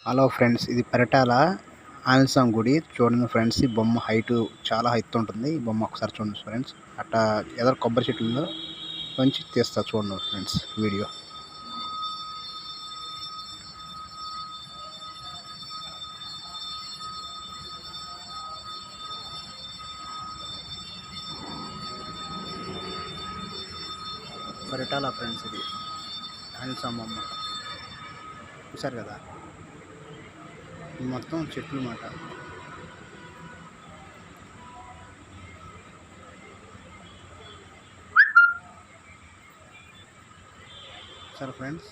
Hello friends, ఇది పరిటాల ఆంజనేయస్వామి గుడి. చూడండి ఫ్రెండ్స్, ఈ బొమ్మ చాలా హైట్ ఉంటుంది. ఈ బొమ్మ ఒకసారి చూడండి ఫ్రెండ్స్. అట్టా ఎదర కొబ్బరి చెట్లలో నుంచి తీస్తా చూడండి ఫ్రెండ్స్ వీడియో. పరిటాల ఫ్రెండ్స్, ఇది ఆంజనేయస్వామి బొమ్మ చూసారు కదా. ఇది మొత్తం చెట్లు మాట. సరే ఫ్రెండ్స్.